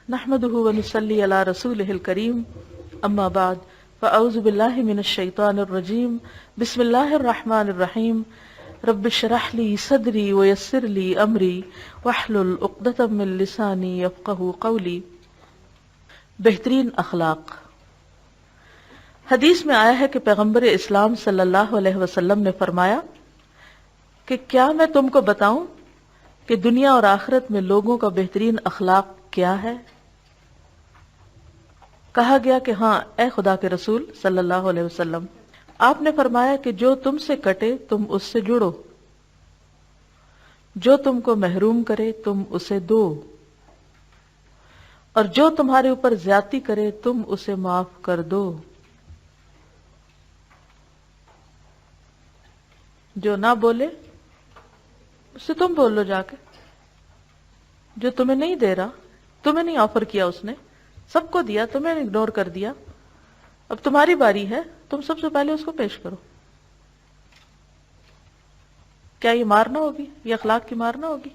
نحمده ونصلي على رسوله الكريم اما بعد فاعوذ بالله من الشيطان الرجيم بسم الله الرحمن الرحيم رب اشرح لي صدري ويسر لي امري واحلل عقدة من لساني يفقهوا قولي۔ بہترین اخلاق۔ حدیث میں آیا ہے کہ پیغمبر اسلام صلی اللہ علیہ وسلم نے فرمایا کہ کیا میں تم کو بتاؤں کہ دنیا اور آخرت میں لوگوں کا بہترین اخلاق کیا ہے؟ کہا گیا کہ ہاں اے خدا کے رسول صلی اللہ علیہ وسلم۔ آپ نے فرمایا کہ جو تم سے کٹے تم اس سے جڑو، جو تم کو محروم کرے تم اسے دو، اور جو تمہارے اوپر زیادتی کرے تم اسے معاف کر دو۔ جو نہ بولے اس سے تم بول لو جا کے، جو تمہیں نہیں دے رہا، تمہیں نہیں آفر کیا، اس نے سب کو دیا، تمہیں اگنور کر دیا، اب تمہاری باری ہے، تم سب سے پہلے اس کو پیش کرو۔ کیا یہ مارنا ہوگی؟ یہ اخلاق کی مارنا ہوگی؟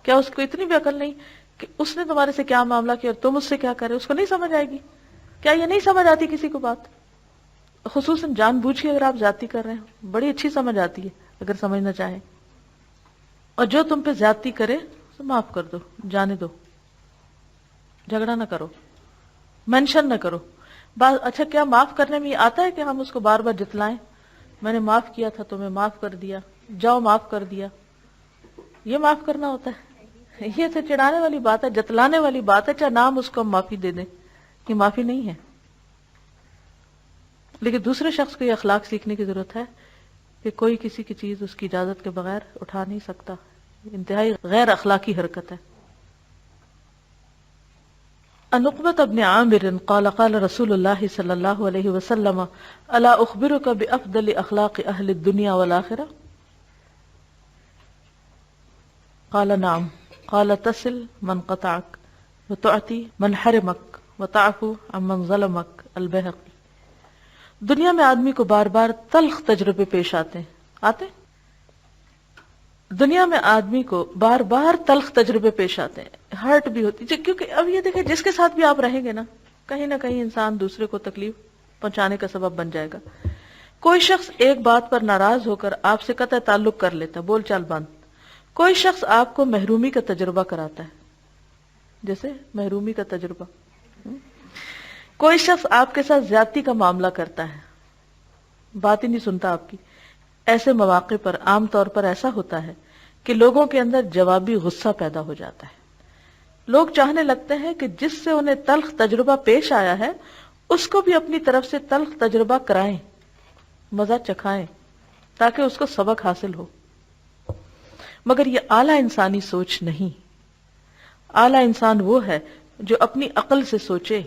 کیا اس کو اتنی بھی عقل نہیں کہ اس نے تمہارے سے کیا معاملہ کیا اور تم اس سے کیا کرے؟ اس کو نہیں سمجھ آئے گی؟ کیا یہ نہیں سمجھ آتی کسی کو بات؟ خصوصاً جان بوجھ کے اگر آپ زیادتی کر رہے ہیں، بڑی اچھی سمجھ آتی ہے اگر سمجھنا چاہیں۔ اور جو تم پہ زیادتی کرے تو معاف کر دو، جانے دو، جھگڑا نہ کرو، مینشن نہ کرو۔ اچھا کیا معاف کرنے میں یہ آتا ہے کہ ہم اس کو بار بار جتلائیں؟ میں نے معاف کیا تھا تمہیں معاف کر دیا، جاؤ معاف کر دیا، یہ معاف کرنا ہوتا ہے؟ یہ تو چڑھانے والی بات ہے، جتلانے والی بات ہے، چاہے نام اس کو ہم معافی دے دیں، یہ معافی نہیں ہے۔ لیکن دوسرے شخص کو یہ اخلاق سیکھنے کی ضرورت ہے کہ کوئی کسی کی چیز اس کی اجازت کے بغیر اٹھا نہیں سکتا، انتہائی غیر اخلاقی حرکت ہے۔ عن عقبة بن عامر قال قال رسول الله صلى الله عليه وسلم الا اخبرك بافضل اخلاق اهل الدنيا والاخره؟ قال نعم قال تصل من قطعك وتعطي من حرمك وتعفو عمن ظلمك۔ البیہقی۔ دنیا میں آدمی کو بار بار تلخ تجربے پیش آتے ہیں، دنیا میں آدمی کو بار بار تلخ تجربے پیش آتے ہیں، ہرٹ بھی ہوتی ہے، کیونکہ اب یہ دیکھیں جس کے ساتھ بھی آپ رہیں گے نا، کہیں نہ کہیں انسان دوسرے کو تکلیف پہنچانے کا سبب بن جائے گا۔ کوئی شخص ایک بات پر ناراض ہو کر آپ سے قطع تعلق کر لیتا، بول چال بند۔ کوئی شخص آپ کو محرومی کا تجربہ کراتا ہے، جیسے محرومی کا تجربہ۔ کوئی شخص آپ کے ساتھ زیادتی کا معاملہ کرتا ہے، بات ہی نہیں سنتا آپ کی۔ ایسے مواقع پر عام طور پر ایسا ہوتا ہے کہ لوگوں کے اندر جوابی غصہ پیدا ہو جاتا ہے۔ لوگ چاہنے لگتے ہیں کہ جس سے انہیں تلخ تجربہ پیش آیا ہے اس کو بھی اپنی طرف سے تلخ تجربہ کرائیں، مزہ چکھائیں، تاکہ اس کو سبق حاصل ہو۔ مگر یہ اعلیٰ انسانی سوچ نہیں۔ اعلیٰ انسان وہ ہے جو اپنی عقل سے سوچے،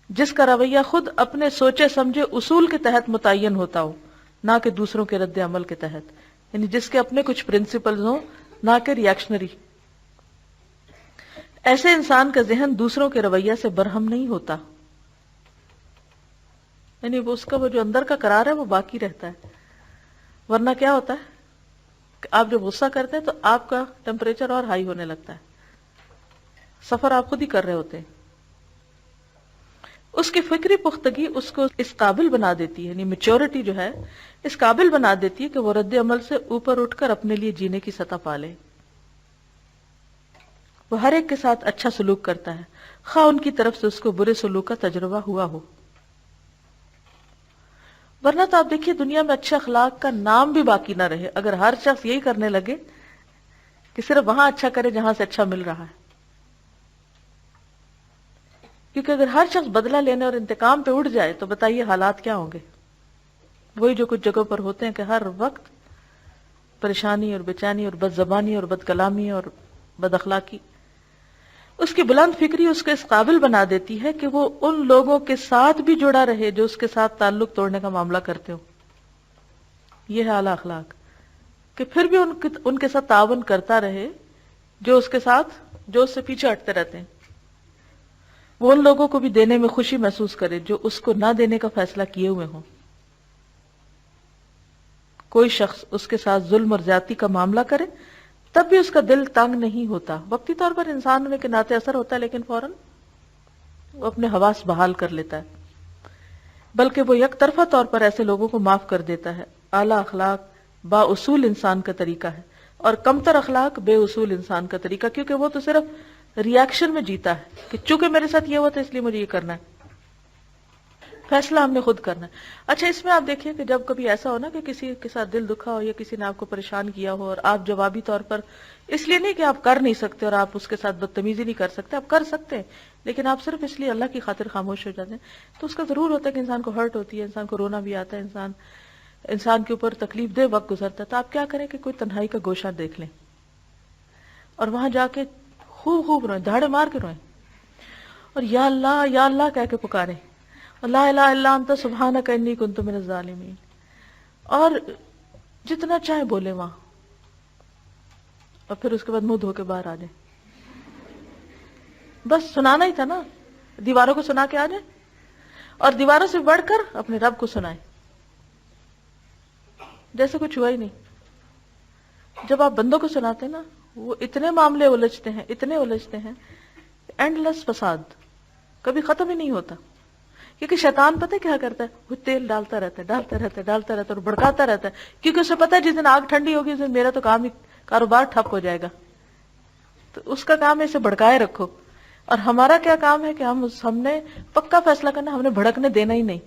جس کا رویہ خود اپنے سوچے سمجھے اصول کے تحت متعین ہوتا ہو، نہ کہ دوسروں کے رد عمل کے تحت، یعنی جس کے اپنے کچھ پرنسپلز ہوں، نہ کہ ریاکشنری۔ ایسے انسان کا ذہن دوسروں کے رویہ سے برہم نہیں ہوتا، یعنی وہ اس کا وہ جو اندر کا قرار ہے وہ باقی رہتا ہے۔ ورنہ کیا ہوتا ہے کہ آپ جب غصہ کرتے ہیں تو آپ کا ٹمپریچر اور ہائی ہونے لگتا ہے، سفر آپ خود ہی کر رہے ہوتے ہیں۔ اس کی فکری پختگی اس کو اس قابل بنا دیتی ہے، یعنی میچورٹی جو ہے اس قابل بنا دیتی ہے کہ وہ رد عمل سے اوپر اٹھ کر اپنے لیے جینے کی سطح پالے۔ وہ ہر ایک کے ساتھ اچھا سلوک کرتا ہے، خواہ ان کی طرف سے اس کو برے سلوک کا تجربہ ہوا ہو۔ ورنہ تو آپ دیکھیے دنیا میں اچھے اخلاق کا نام بھی باقی نہ رہے، اگر ہر شخص یہی کرنے لگے کہ صرف وہاں اچھا کرے جہاں سے اچھا مل رہا ہے۔ کیونکہ اگر ہر شخص بدلہ لینے اور انتقام پہ اٹھ جائے تو بتائیے حالات کیا ہوں گے؟ وہی جو کچھ جگہوں پر ہوتے ہیں کہ ہر وقت پریشانی اور بے چینی اور بد زبانی اور بد کلامی اور بد اخلاقی۔ اس کی بلند فکری اس کو اس قابل بنا دیتی ہے کہ وہ ان لوگوں کے ساتھ بھی جڑا رہے جو اس کے ساتھ تعلق توڑنے کا معاملہ کرتے ہو۔ یہ ہے اعلیٰ اخلاق، کہ پھر بھی ان کے ساتھ تعاون کرتا رہے جو اس سے پیچھے ہٹتے رہتے ہیں۔ وہ ان لوگوں کو بھی دینے میں خوشی محسوس کرے جو اس کو نہ دینے کا فیصلہ کیے ہوئے ہوں۔ کوئی شخص اس کے ساتھ ظلم اور زیادتی کا معاملہ کرے تب بھی اس کا دل تنگ نہیں ہوتا. وقتی طور پر انسان میں ناطے اثر ہوتا ہے لیکن فوراً وہ اپنے حواس بحال کر لیتا ہے، بلکہ وہ یک طرفہ طور پر ایسے لوگوں کو معاف کر دیتا ہے. اعلیٰ اخلاق با اصول انسان کا طریقہ ہے اور کمتر اخلاق بے اصول انسان کا طریقہ، کیونکہ وہ تو صرف ری ایکشن میں جیتا ہے کہ چونکہ میرے ساتھ یہ ہوا تھا اس لیے مجھے یہ کرنا ہے. فیصلہ ہم نے خود کرنا ہے. اچھا، اس میں آپ دیکھیے کہ جب کبھی ایسا ہو نا کہ کسی کے ساتھ دل دکھا ہو یا کسی نے آپ کو پریشان کیا ہو اور آپ جوابی طور پر، اس لیے نہیں کہ آپ کر نہیں سکتے اور آپ اس کے ساتھ بدتمیزی نہیں کر سکتے، آپ کر سکتے ہیں لیکن آپ صرف اس لیے اللہ کی خاطر خاموش ہو جاتے ہیں، تو اس کا ضرور ہوتا ہے کہ انسان کو ہرٹ ہوتی ہے، انسان کو رونا بھی آتا ہے، انسان کے اوپر تکلیف دہ وقت گزرتا ہے. تو آپ کیا کریں کہ کوئی تنہائی کا گوشہ دیکھ لیں اور وہاں جا کے خوب روئیں، دھاڑے مار کے روئیں اور یا اللہ کہہ کے پکاریں، لا الہ الا انت سبحانک انی کنت من الظالمین، اور جتنا چاہے بولے وہاں، اور پھر اس کے بعد منہ دھو کے باہر آ جائیں. بس سنانا ہی تھا نا، دیواروں کو سنا کے آ جائیں اور دیواروں سے بڑھ کر اپنے رب کو سنائیں جیسے کچھ ہوا ہی نہیں. جب آپ بندوں کو سناتے ہیں نا، وہ اتنے معاملے الجھتے ہیں اینڈ لیس فساد کبھی ختم ہی نہیں ہوتا. کیونکہ شیطان پتہ کیا کرتا ہے، وہ تیل ڈالتا رہتا ہے اور بھڑکاتا رہتا ہے، کیونکہ اسے پتہ ہے جس دن آگ ٹھنڈی ہوگی اس دن میرا تو کاروبار ٹھپ ہو جائے گا. تو اس کا کام ہے اسے بھڑکائے رکھو، اور ہمارا کیا کام ہے کہ ہم نے پکا فیصلہ کرنا، ہم نے بھڑکنے دینا ہی نہیں.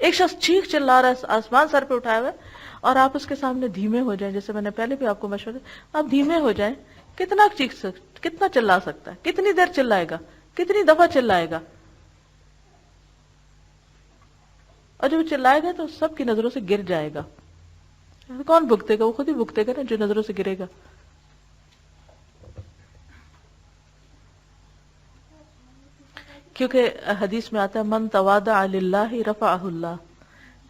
ایک شخص چیخ چلا رہا ہے، آسمان سر پہ اٹھایا ہوا ہے، اور آپ اس کے سامنے دھیمے ہو جائیں، جیسے میں نے پہلے بھی آپ کو مشورہ دیا، آپ دھیمے ہو جائیں. کتنا چلا سکتا ہے، کتنی دیر چلائے گا، کتنی دفعہ چلائے گا، اور جب چلائے گا تو سب کی نظروں سے گر جائے گا. کون بھگتے گا؟ وہ خود ہی بھگتے گا نا، جو نظروں سے گرے گا. کیونکہ حدیث میں آتا ہے من تواضع للہ رفعہ اللہ،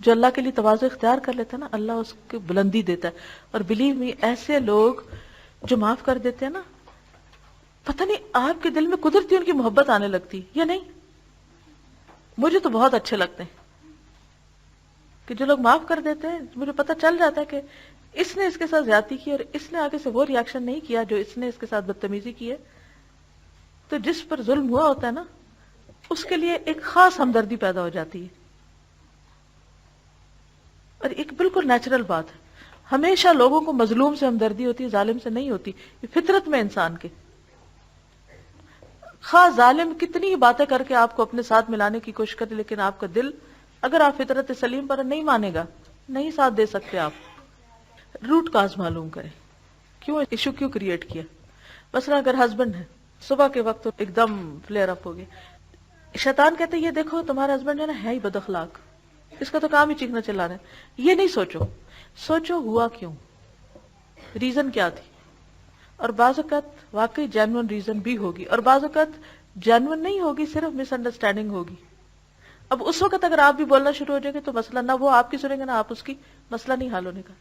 جو اللہ کے لیے تواضع اختیار کر لیتا ہے نا، اللہ اس کو بلندی دیتا ہے. اور بلیو می، ایسے لوگ جو معاف کر دیتے ہیں نا، پتہ نہیں آپ کے دل میں قدرتی ان کی محبت آنے لگتی یا نہیں. مجھے تو بہت اچھے لگتے ہیں کہ جو لوگ معاف کر دیتے ہیں، مجھے پتہ چل جاتا ہے کہ اس نے اس کے ساتھ زیادتی کی اور اس نے آگے سے وہ ری ایکشن نہیں کیا جو اس نے اس کے ساتھ بدتمیزی کی ہے. تو جس پر ظلم ہوا ہوتا ہے نا، اس کے لیے ایک خاص ہمدردی پیدا ہو جاتی ہے. اور ایک بالکل نیچرل بات ہے، ہمیشہ لوگوں کو مظلوم سے ہمدردی ہوتی ہے، ظالم سے نہیں ہوتی. یہ فطرت میں انسان کے، خاص ظالم کتنی ہی باتیں کر کے آپ کو اپنے ساتھ ملانے کی کوشش کرے، لیکن آپ کا دل اگر آپ فطرت سلیم پر نہیں مانے گا، نہیں ساتھ دے سکتے. آپ روٹ کاز معلوم کریں، کیوں ایشو کیوں کریٹ کیا. مثلا اگر ہسبینڈ ہے، صبح کے وقت ایک دم فلیئر اپ ہو گیا، شیطان کہتے ہیں یہ دیکھو تمہارا ہسبینڈ ہے ہی بد اخلاق، اس کا تو کام ہی چیخنا چلا رہا ہے. یہ نہیں سوچو ہوا کیوں، ریزن کیا تھی. اور بعض اوقات واقعی جینوئن ریزن بھی ہوگی، اور بعض اوقات جینوئن نہیں ہوگی، صرف مس انڈرسٹینڈنگ ہوگی. اب اس وقت اگر آپ بھی بولنا شروع ہو جائیں گے تو مسئلہ نہ وہ آپ کی سنیں گے نہ آپ اس کی، مسئلہ نہیں حل ہونے کا.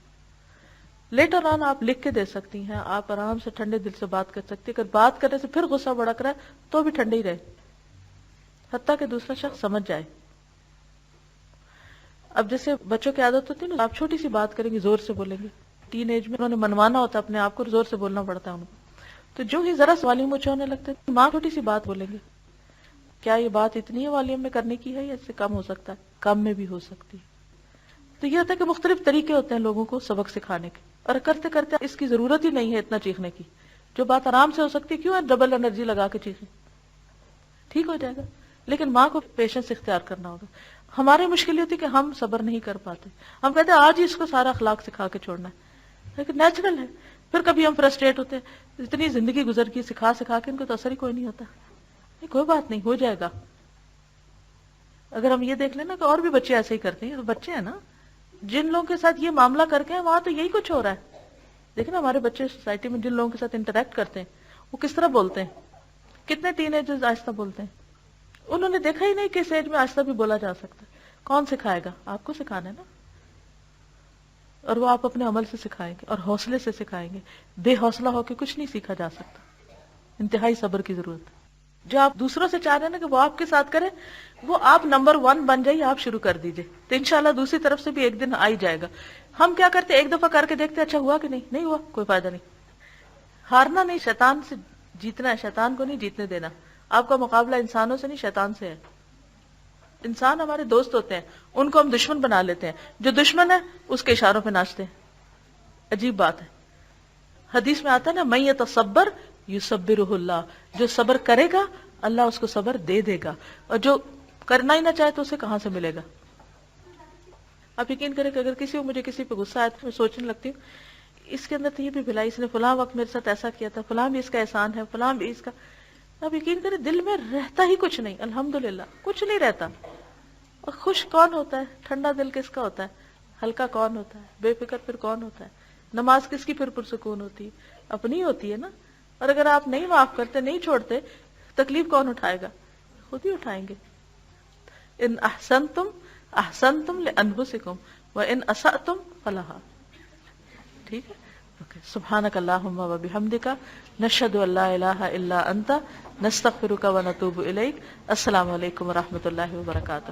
لیٹر آن آپ لکھ کے دے سکتی ہیں، آپ آرام سے ٹھنڈے دل سے بات کر سکتی ہیں. اگر بات کرنے سے پھر غصہ بڑک رہا ہے تو بھی ٹھنڈے ہی رہے، حتیٰ کہ دوسرا شخص سمجھ جائے. اب جیسے بچوں کی عادت ہوتی ہے نا، آپ چھوٹی سی بات کریں گے زور سے بولیں گے، ٹین ایج میں انہوں نے منوانا ہوتا ہے اپنے آپ کو، زور سے بولنا پڑتا ہے انہوں کو. تو جو ہی ذرا والیوم اونچا ہونے لگتا ہے، ماں چھوٹی سی بات بولیں گے، کیا یہ بات اتنی ہے والیوم میں کرنے کی ہے یا اس سے کم ہو سکتا ہے؟ کم میں بھی ہو سکتی ہے. تو یہ ہوتا ہے کہ مختلف طریقے ہوتے ہیں لوگوں کو سبق سکھانے کے، اور کرتے کرتے اس کی ضرورت ہی نہیں ہے اتنا چیخنے کی. جو بات آرام سے ہو سکتی ہے، کیوں ہے ڈبل انرجی لگا کے چیخیں، ٹھیک ہو جائے گا. لیکن ماں کو پیشنس اختیار کرنا ہوگا. ہماری مشکل یہ ہوتی ہے کہ ہم صبر نہیں کر پاتے، ہم کہتے ہیں آج ہی اس کو سارا اخلاق سکھا کے چھوڑنا ہے، لیکن نیچرل ہے. پھر کبھی ہم فرسٹریٹ ہوتے ہیں، اتنی زندگی گزر کی سکھا کے ان کو تو اثر ہی کوئی نہیں ہوتا. کوئی بات نہیں، ہو جائے گا. اگر ہم یہ دیکھ لیں نا کہ اور بھی بچے ایسے ہی کرتے ہیں، تو بچے ہیں نا جن لوگوں کے ساتھ یہ معاملہ کر کے ہیں وہاں تو یہی کچھ ہو رہا ہے. دیکھیں نا ہمارے بچے سوسائٹی میں جن لوگوں کے ساتھ انٹریکٹ کرتے ہیں وہ کس طرح بولتے ہیں، کتنے ٹین ایجرز آہستہ بولتے ہیں. انہوں نے دیکھا ہی نہیں کہ اس ایج میں آہستہ بھی بولا جا سکتا ہے. کون سکھائے گا؟ آپ کو سکھانا ہے نا، اور وہ آپ اپنے عمل سے سکھائیں گے اور حوصلے سے سکھائیں گے. بے حوصلہ ہو کے کچھ نہیں سیکھا جا سکتا، انتہائی صبر کی ضرورت ہے. جو آپ دوسروں سے چاہ رہے ہیں نا کہ وہ آپ کے ساتھ کرے، وہ آپ نمبر 1 بن جائیے، آپ شروع کر دیجئے، تو انشاءاللہ دوسری طرف سے بھی ایک دن آ ہی جائے گا۔ ہم کیا کرتے ایک دفعہ کر کے دیکھتے اچھا ہوا کہ نہیں ہوا، کوئی فائدہ نہیں۔ ہارنا نہیں، شیطان سے جیتنا ہے، شیطان کو نہیں جیتنے دینا۔ آپ کا مقابلہ انسانوں سے نہیں، شیطان سے ہے۔ انسان ہمارے دوست ہوتے ہیں، ان کو ہم دشمن بنا لیتے ہیں، جو دشمن ہے اس کے اشاروں پہ ناچتے ہیں۔ عجیب بات ہے، حدیث میں آتا ہے نا من یتصبر یصبرہ اللہ، جو صبر کرے گا اللہ اس کو صبر دے دے گا، اور جو کرنا ہی نہ چاہے تو اسے کہاں سے ملے گا۔ آپ یقین کریں کہ اگر کسی کو مجھے کسی پہ غصہ آئے تو میں سوچنے لگتی ہوں اس کے اندر تو یہ بھی بھلائی، اس نے فلاں وقت میرے ساتھ ایسا کیا تھا، فلاں بھی اس کا احسان ہے، فلاں بھی اس کا، آپ یقین کریں دل میں رہتا ہی کچھ نہیں، الحمدللہ کچھ نہیں رہتا۔ اور خوش کون ہوتا ہے، ٹھنڈا دل کس کا ہوتا ہے، ہلکا کون ہوتا ہے، بے فکر پھر کون ہوتا ہے، نماز کس کی پھر پرسکون ہوتی ہے، اپنی ہوتی ہے نا۔ اور اگر آپ نہیں معاف کرتے، نہیں چھوڑتے، تکلیف کون اٹھائے گا، خود ہی اٹھائیں گے۔ ان احسنتم احسنتم لانفسکم وان اسأتم فلہا۔ ٹھیک ہے، اوکے، سبحانک اللہم وبحمدک، نشہد ان لا الہ الا انت، نستغفرک ونتوب الیک۔ السلام علیکم ورحمۃ اللہ وبرکاتہ۔